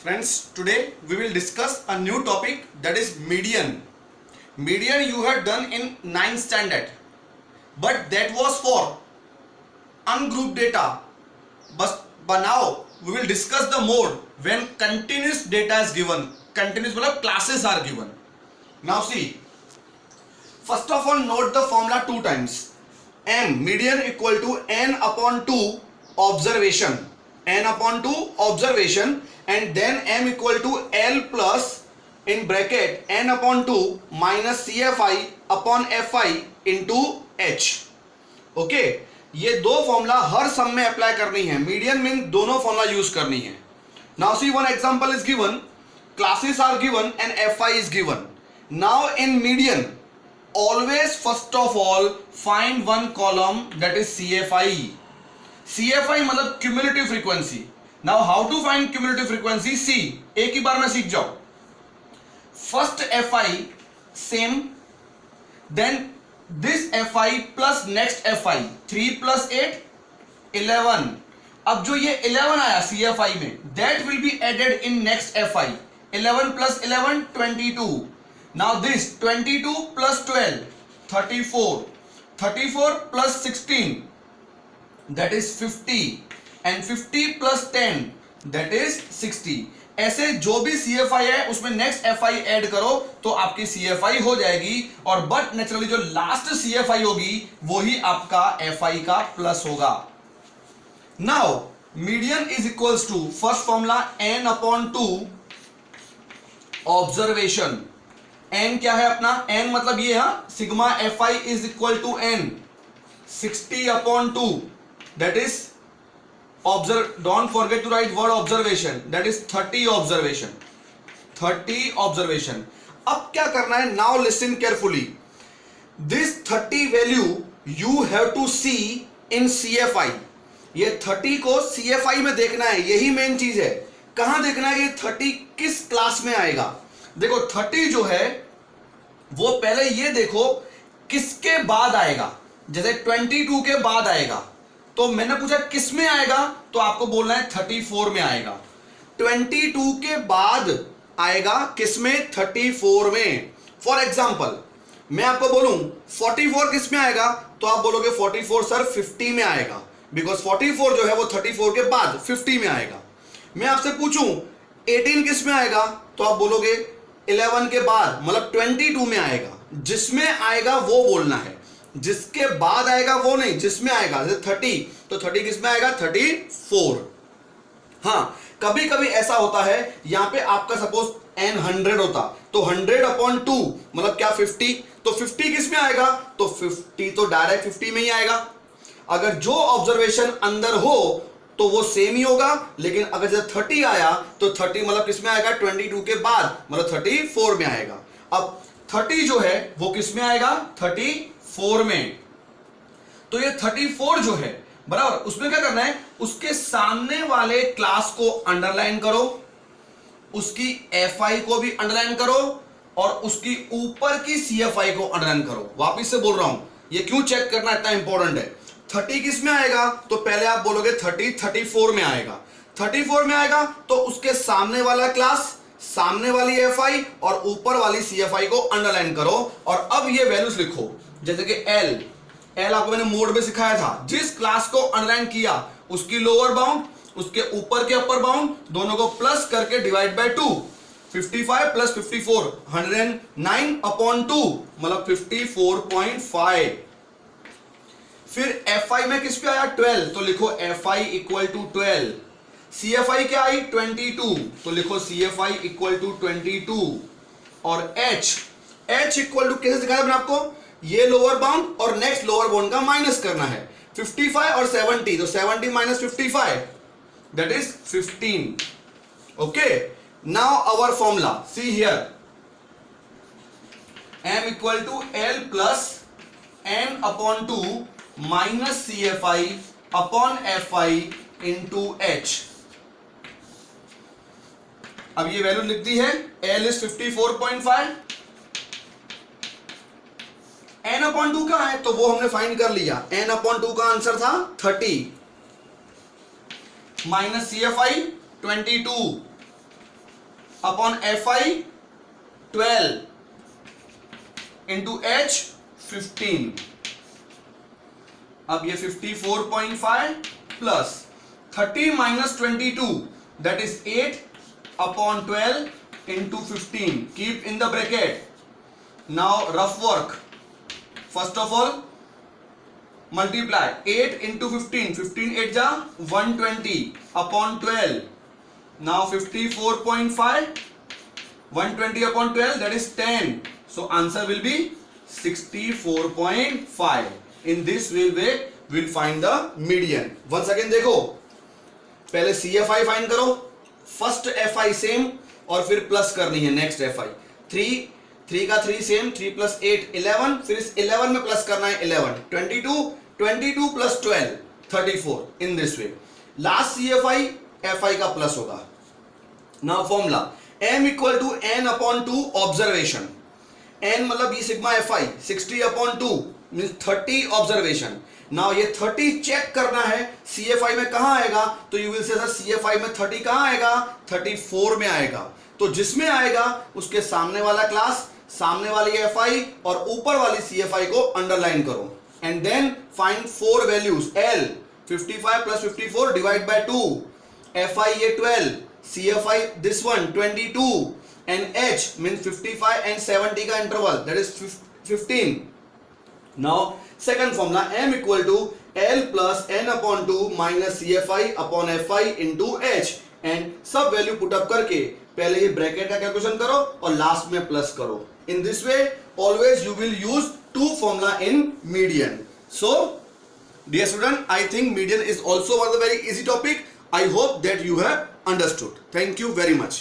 Friends, today we will discuss a new topic, that is median. Median you had done in 9th standard, but that was for ungrouped data. But now we will discuss the mode when continuous data is given. Continuous means classes are given. Now see, first of all note the formula two times. M median equal to n upon 2 observation. N upon 2 observation, and then m equal to L plus in bracket n upon 2 minus CFI upon FI into H. Okay, ये दो formula हर sum में apply करनी है. Median mean दोनों formula use करनी है. Now see one example is given, classes are given and FI is given. Now in median always first of all find one column, that is CFI. CFI मतलब cumulative frequency. Now how to find cumulative frequency? See, एक ही बार में सीख जाओ. First FI same, then this FI plus next FI 3 plus 8 11. अब जो ये 11 आया CFI में, that will be added in next FI. 11 plus 11 22. Now this 22 plus 12 34. 34 plus 16 that is 50, and 50 plus 10 that is 60. ऐसे जो भी CFI है उसमें नेक्स्ट FI ऐड करो तो आपकी CFI हो जाएगी, और बट नेचुरली जो लास्ट CFI होगी वही आपका FI का प्लस होगा. Now median is equals to first formula n upon 2 observation. n क्या है अपना? n मतलब ये है sigma FI is equal to n 60 upon 2, that is observe, don't forget to write word observation, that is 30 observation. 30 observation. अब क्या करना है? now listen carefully. this 30 value you have to see in CFI. ये 30 को CFI में देखना है, यही मेन चीज है. कहां देखना है? ये 30 किस क्लास में आएगा. देखो 30 जो है वो पहले ये देखो किसके बाद आएगा. जैसे 22 के बाद आएगा, तो मैंने पूछा किस में आएगा, तो आपको बोलना है 34 में आएगा. 22 के बाद आएगा किस में? 34 में. फॉर एग्जाम्पल मैं आपको बोलूं 44 किस में आएगा, तो आप बोलोगे 44 सर 50 में आएगा, बिकॉज 44 जो है वो 34 के बाद 50 में आएगा. मैं आपसे पूछूं 18 किस में आएगा, तो आप बोलोगे 11 के बाद, मतलब 22 में आएगा. जिसमें आएगा वो बोलना है, जिसके बाद आएगा वो नहीं, जिसमें आएगा. जैसे 30, तो 30 किस में आएगा? 34. हाँ, कभी कभी ऐसा होता है यहां पे आपका सपोज n 100 होता, तो 100 अपॉन 2 मतलब क्या 50, तो 50 किस में आएगा? तो 50 तो डायरेक्ट 50 में ही आएगा. अगर जो ऑब्जर्वेशन अंदर हो तो वो सेम ही होगा, लेकिन अगर जैसे 30 आया तो 30 मतलब किस में आएगा? 22 के बाद, मतलब 34 में आएगा. अब 30 जो है वो किस में आएगा? 34 में. तो ये 34 जो है बराबर, उसमें क्या करना है? उसके सामने वाले क्लास को अंडरलाइन करो, उसकी FI को भी अंडरलाइन करो, और उसकी ऊपर की CFI को अंडरलाइन करो. वापिस से बोल रहा हूं, ये क्यों चेक करना इतना इंपॉर्टेंट है. 30 किस में आएगा, तो पहले आप बोलोगे 30 34 में आएगा. 34 में आएगा तो उसके सामने वाला क्लास, सामने वाली FI और ऊपर वाली CFI को अंडरलाइन करो, और अब ये वैल्यूज लिखो. जैसे कि L आपको मैंने मोड में सिखाया था, जिस क्लास को अंडरलाइन किया उसकी लोअर बाउंड, उसके ऊपर के अपर बाउंड, दोनों को प्लस करके डिवाइड बाय 2. 55 प्लस 54 109 अपॉन 2 मतलब 54.5. फिर FI में किस पे आया? 12, तो लिखो FI इक्वल टू 12. CFI क्या आई? 22, तो लिखो CFI इक्वल टू 22. और H इक्वल टू कैसे सिखाया मैंने आपको? ये लोअर बाउंड और नेक्स्ट लोअर बाउंड का माइनस करना है. 55 और 70, तो 70 minus 55 that is 15. Okay, now our formula, see here, M equal to L plus n upon 2 minus CFI upon FI into H. अब ये वैल्यू लिख दी है. L इज 54.5, n अपॉन 2 का है तो वो हमने फाइंड कर लिया. n अपॉन 2 का आंसर था 30 minus CFI 22 upon FI 12 into H 15. अब ये 54.5 plus 30 minus 22 that is 8 upon 12 into 15. Keep in the bracket. Now rough work. First of all multiply 8 into 15. 15 8 जा 120 upon 12. Now 54.5 120 upon 12 that is 10. So answer will be 64.5. In this way we'll find the median. Once again देखो, पहले CFI find करो. First FI same और फिर plus करनी है next FI. 3 का 3 same, 3 plus 8 11, फिर इस 11 में प्लस करना है 11. 22 plus 12 34. In this way last CFI FI का प्लस होगा. Now formula M equal to N upon 2 observation. N मतलब ये सिग्मा FI 60 upon 2 means 30 observation. Now ये 30 चेक करना है CFI में कहां आएगा. तो you will say sir CFI में 30 कहां आएगा, 34 में आएगा. तो जिसमें आएगा उसके सामने वाला क्लास, सामने वाली FI और ऊपर वाली CFI को अंडरलाइन करो. And then find 4 values. L 55 plus 54 divide by 2. FI ये 12, CFI this one 22 and H means 55 and 70 का interval that is 15. Now second formula M equal to L plus N upon 2 minus CFI upon FI into H. And सब value put up करके पहले ये bracket का calculation करो और last में plus करो. इन this way always you will use 2 formula in median. So dear student, I think median is also one of the very easy topic. I hope that you have understood. Thank you very much.